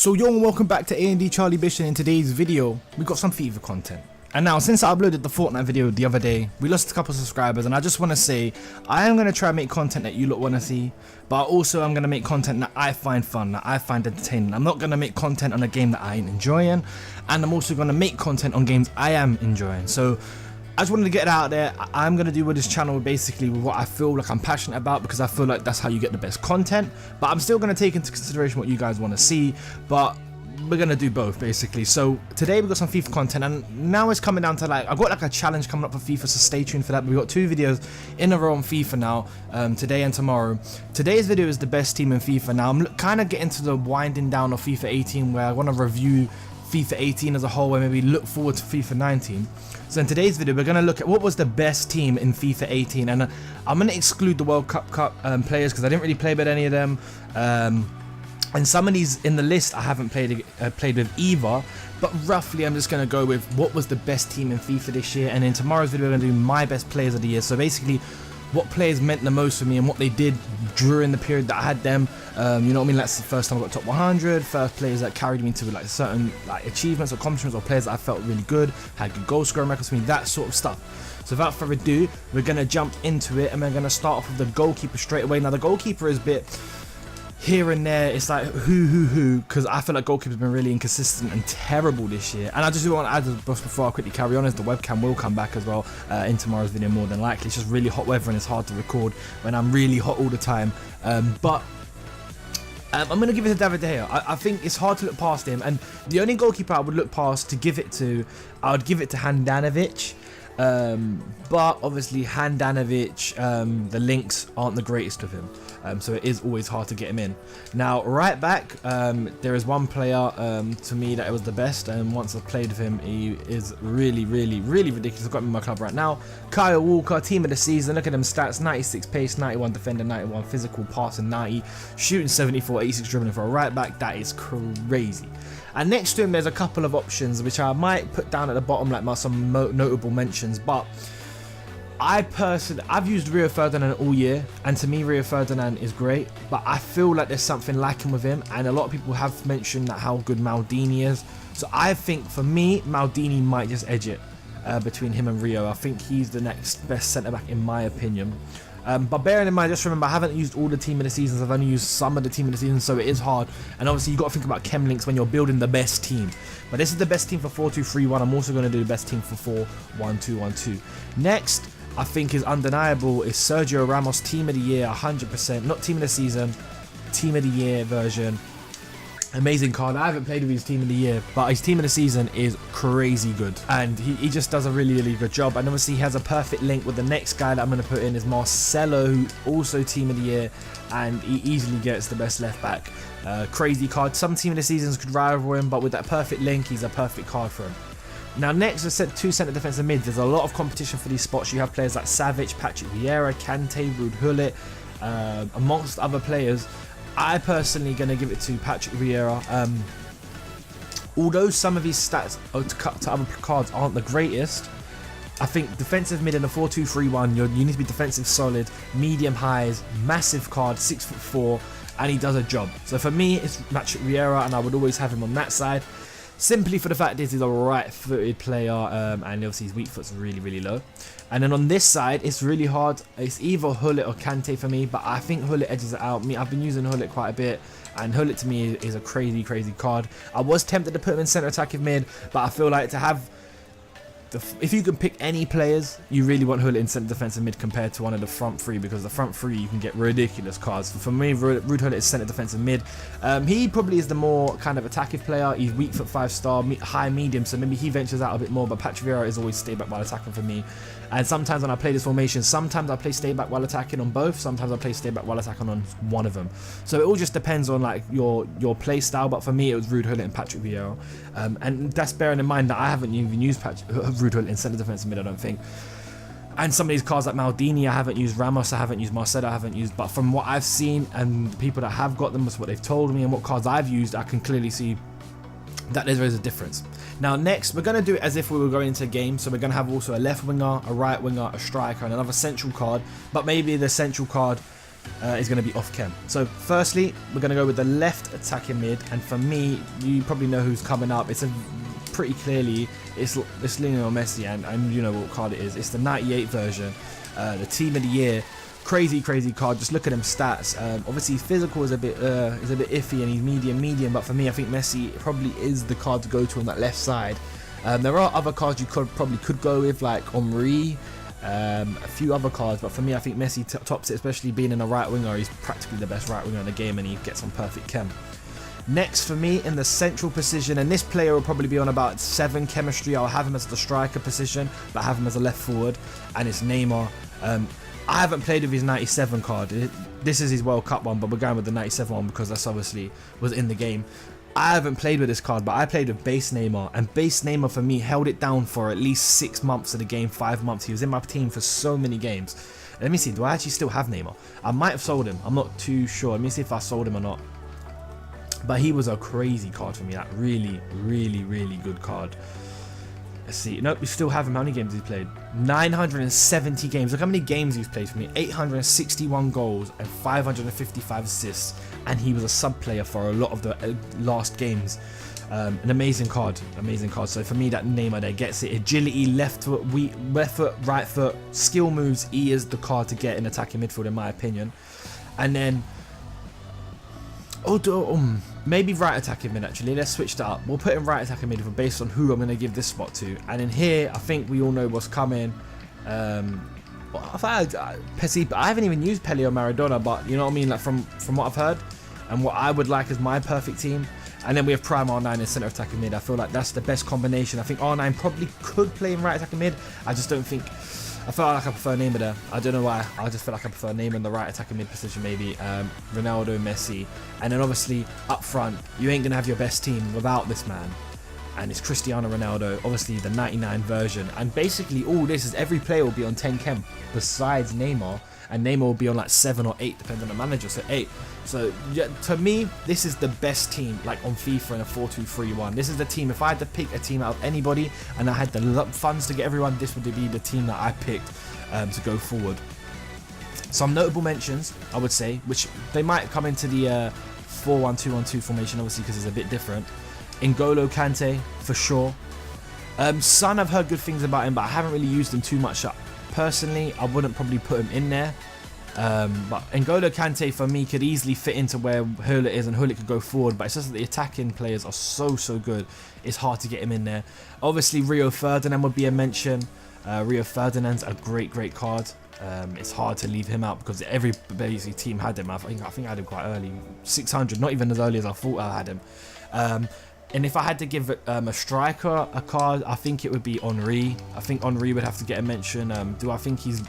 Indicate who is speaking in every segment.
Speaker 1: So yo, and welcome back to A&D Charlie Bish, and in today's video we got some FIFA content. And now, since I uploaded the Fortnite video the other day, we lost a couple of subscribers, and I just want to say I am going to try and make content that you lot want to see, but also I'm going to make content that I find fun, that I find entertaining. I'm not going to make content on a game that I ain't enjoying, and I'm also going to make content on games I am enjoying. So I just wanted to get it out there. I'm going to do with this channel basically with what I feel like I'm passionate about, because I feel like that's how you get the best content. But I'm still going to take into consideration what you guys want to see, but we're going to do both basically. So today we got some FIFA content, and now it's coming down to like, I've got like a challenge coming up for FIFA, so stay tuned for that. But we've got 2 videos in a row on FIFA now, today and tomorrow. Today's video is the best team in FIFA. Now I'm kind of getting to the winding down of FIFA 18, where I want to review FIFA 18 as a whole, and maybe look forward to FIFA 19. So in today's video we're going to look at what was the best team in FIFA 18, and I'm going to exclude the World Cup players because I didn't really play with any of them, and some of these in the list I haven't played with either, but roughly I'm just going to go with what was the best team in FIFA this year. And in tomorrow's video we're going to do my best players of the year, so basically what players meant the most for me and what they did during the period that I had them. You know what I mean? That's the first time I got top 100, first players that carried me to like certain like achievements or accomplishments, or players that I felt really good, had good goal scoring records for me, that sort of stuff. So without further ado, we're going to jump into it, and we're going to start off with the goalkeeper straight away. Now the goalkeeper is a bit here and there, it's like who, because I feel like goalkeeper's been really inconsistent and terrible this year. And I just want to add just before I quickly carry on, is the webcam will come back as well in tomorrow's video more than likely. It's just really hot weather and it's hard to record when I'm really hot all the time, but I'm going to give it to David De Gea. I think it's hard to look past him, and the only goalkeeper I would look past to give it to, I would give it to Handanovic. But obviously Handanovic, the links aren't the greatest of him, so it is always hard to get him in. Now right back, there is one player to me that it was the best, and once I've played with him he is really ridiculous. I've got him in my club right now. Kyle Walker, team of the season. Look at them stats: 96 pace, 91 defender, 91 physical, passing 90, shooting 74, 86 dribbling for a right back. That is crazy. And next to him there's a couple of options which I might put down at the bottom, like some notable mentions, but I've used Rio Ferdinand all year, and to me Rio Ferdinand is great, but I feel like there's something lacking with him, and a lot of people have mentioned that how good Maldini is. So I think for me Maldini might just edge it between him and Rio. I think he's the next best centre back in my opinion. But bearing in mind, just remember, I haven't used all the team of the seasons, I've only used some of the team of the seasons, so it is hard. And obviously you've got to think about chem links when you're building the best team. But this is the best team for 4-2-3-1. I'm also going to do the best team for 4-1-2-1-2. Next, I think is undeniable, is Sergio Ramos, team of the year, 100%. Not team of the season, team of the year version. Amazing card. I haven't played with his team of the year, but his team of the season is crazy good, and he just does a really good job. And obviously he has a perfect link with the next guy that I'm going to put in, is Marcelo, who also team of the year, and he easily gets the best left back. Crazy card. Some team of the seasons could rival him, but with that perfect link he's a perfect card for him. Now next, I said 2 centre defensive mids. There's a lot of competition for these spots. You have players like Savic, Patrick Vieira, Kante, Ruud Gullit, amongst other players. I personally going to give it to Patrick Vieira. Although some of his stats to other cards aren't the greatest, I think defensive mid in a 4-2-3-1, you need to be defensive solid, medium highs, massive card, 6'4", and he does a job. So for me, it's Patrick Vieira, and I would always have him on that side, simply for the fact that he's a right-footed player, and obviously his weak foot's really low. And then on this side, it's really hard. It's either Gullit or Kante for me, but I think Gullit edges it out. I've been using Gullit quite a bit, and Gullit to me is a crazy card. I was tempted to put him in centre attacking mid, but I feel like to have if you can pick any players, you really want Gullit in centre defensive mid compared to one of the front 3, because the front 3 you can get ridiculous cards. For me, Ruud Gullit is centre defensive mid. He probably is the more kind of attacking player. He's weak foot 5-star, high medium, so maybe he ventures out a bit more. But Patrick Vieira is always stay back while attacking for me. And sometimes when I play this formation, sometimes I play stay back while attacking on both, sometimes I play stay back while attacking on one of them. So it all just depends on like your play style. But for me, it was Ruud Gullit and Patrick Vieira, and that's bearing in mind that I haven't even used Ruud Gullit in centre defensive mid, I don't think. And some of these cards like Maldini, I haven't used. Ramos, I haven't used. Marcelo, I haven't used. But from what I've seen and people that have got them, what they've told me and what cards I've used, I can clearly see that there is a difference. Now next, we're going to do it as if we were going into a game. So we're going to have also a left winger, a right winger, a striker, and another central card. But maybe the central card is going to be off chem. So firstly, we're going to go with the left attacking mid, and for me, you probably know who's coming up. It's a pretty clearly it's Lionel Messi, and you know what card it is. It's the 98 version, the team of the year. Crazy card. Just look at him stats. Obviously physical is a bit iffy, and he's medium, but for me I think Messi probably is the card to go to on that left side. There are other cards you probably could go with, like Henry, a few other cards, but for me I think Messi tops it, especially being in a right winger. He's practically the best right winger in the game, and he gets on perfect chem. Next for me in the central position, and this player will probably be on about 7 chemistry. I'll have him as the striker position, but have him as a left forward, and it's Neymar. I haven't played with his 97 card. This is his World Cup one, but we're going with the 97 one because that's obviously was in the game. I haven't played with this card, but I played with base Neymar, and base Neymar for me held it down for at least 6 months of the game, 5 months. He was in my team for so many games. Let me see, do I actually still have Neymar? I might have sold him. I'm not too sure. Let me see if I sold him or not. But he was a crazy card for me. That really good card. Let's see. Nope, we still have him. How many games has he played? 970 games. Look how many games he's played for me. 861 goals and 555 assists. And he was a sub player for a lot of the last games. An amazing card. So for me, that Neymar there gets it. Agility, left foot, right foot, skill moves. He is the card to get in attacking midfield, in my opinion. And then maybe right attacking mid, actually. Let's switch that up. We'll put in right attacking mid based on who I'm going to give this spot to. And in here, I think we all know what's coming. I haven't even used Pele or Maradona, but you know what I mean? Like from what I've heard and what I would like as my perfect team. And then we have Prime R9 in centre attacking mid. I feel like that's the best combination. I think R9 probably could play in right attacking mid. I just don't think... I feel like I prefer Neymar there. I don't know why. I just feel like I prefer Neymar in the right attacking mid position, maybe. Ronaldo, Messi. And then obviously up front, you ain't going to have your best team without this man. And it's Cristiano Ronaldo, obviously the 99 version. And basically all this is every player will be on 10 chem besides Neymar. And Neymar will be on like 7 or 8, depending on the manager. So 8. So yeah, to me, this is the best team, like on FIFA in a 4-2-3-1. This is the team. If I had to pick a team out of anybody, and I had the funds to get everyone, this would be the team that I picked to go forward. Some notable mentions, I would say, which they might come into the 4-1-2-1-2 formation, obviously because it's a bit different. N'Golo Kante for sure. Son, I've heard good things about him, but I haven't really used him too much. Personally, I wouldn't probably put him in there. But N'Golo Kante for me could easily fit into where Hula is, and Hula could go forward, but it's just that the attacking players are so good, it's hard to get him in there. Obviously Rio Ferdinand would be a mention. Rio Ferdinand's a great card. It's hard to leave him out because every basically team had him. I think I had him quite early, 600, not even as early as I thought I had him. And if I had to give a striker a card, I think it would be Henry. I think Henry would have to get a mention. I think he's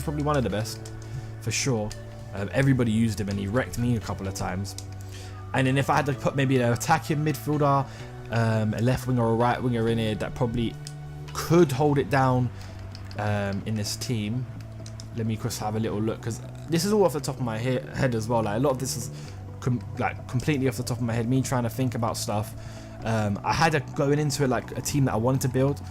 Speaker 1: probably one of the best, for sure. Everybody used him and he wrecked me a couple of times. And then if I had to put maybe an attacking midfielder, a left winger or a right winger in here that probably could hold it down in this team. Let me just have a little look, because this is all off the top of my head as well. Like a lot of this is completely off the top of my head, me trying to think about stuff. I had going into it like a team that I wanted to build,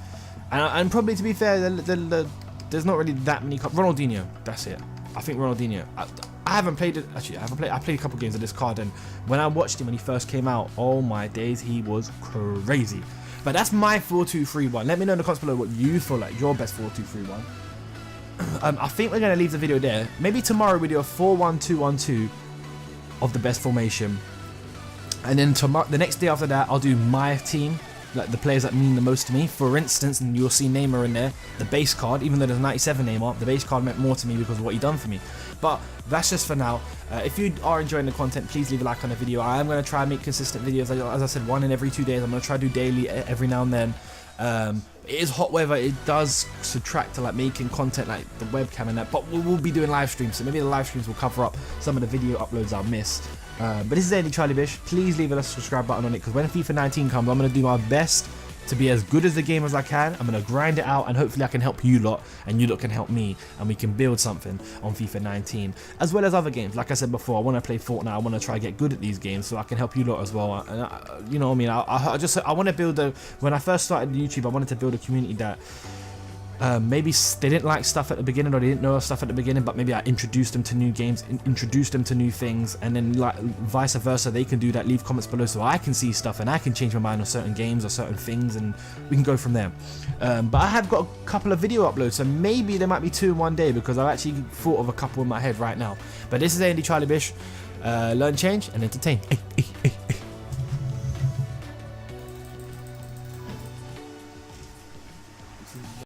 Speaker 1: and probably to be fair, there's not really that many. Ronaldinho, that's it. I think Ronaldinho. I haven't played it. Actually, I played a couple games of this card, and when I watched him when he first came out, oh my days, he was crazy. But that's my 4-2-3-1. Let me know in the comments below what you feel like your best 4-2-3-1. I think we're gonna leave the video there. Maybe tomorrow we do a 4-1-2-1-2 of the best formation. And then tomorrow, the next day after that, I'll do my team, like the players that mean the most to me. For instance, and you'll see Neymar in there, the base card, even though there's 97 Neymar, the base card meant more to me because of what he done for me. But that's just for now. If you are enjoying the content, please leave a like on the video. I am going to try and make consistent videos. As I said, one in every 2 days. I'm going to try to do daily every now and then. It is hot weather. It does subtract to like making content like the webcam and that, but we'll be doing live streams, so maybe the live streams will cover up some of the video uploads I'll miss. But this is Charlie Bish. Please leave a subscribe button on it, because when FIFA 19 comes, I'm going to do my best to be as good as the game as I can. I'm going to grind it out, and hopefully I can help you lot, and you lot can help me, and we can build something on FIFA 19, as well as other games. Like I said before, I want to play Fortnite. I want to try to get good at these games so I can help you lot as well. And you know what I mean? I want to build when I first started YouTube, I wanted to build a community that Maybe they didn't like stuff at the beginning, or they didn't know stuff at the beginning, but maybe I introduced them to new games, introduced them to new things, and then like vice versa, they can do that. Leave comments below so I can see stuff and I can change my mind on certain games or certain things, and we can go from there. But I have got a couple of video uploads, so maybe there might be 2 in one day, because I've actually thought of a couple in my head right now. But this is Andy Charlie Bish. Learn, change, and entertain.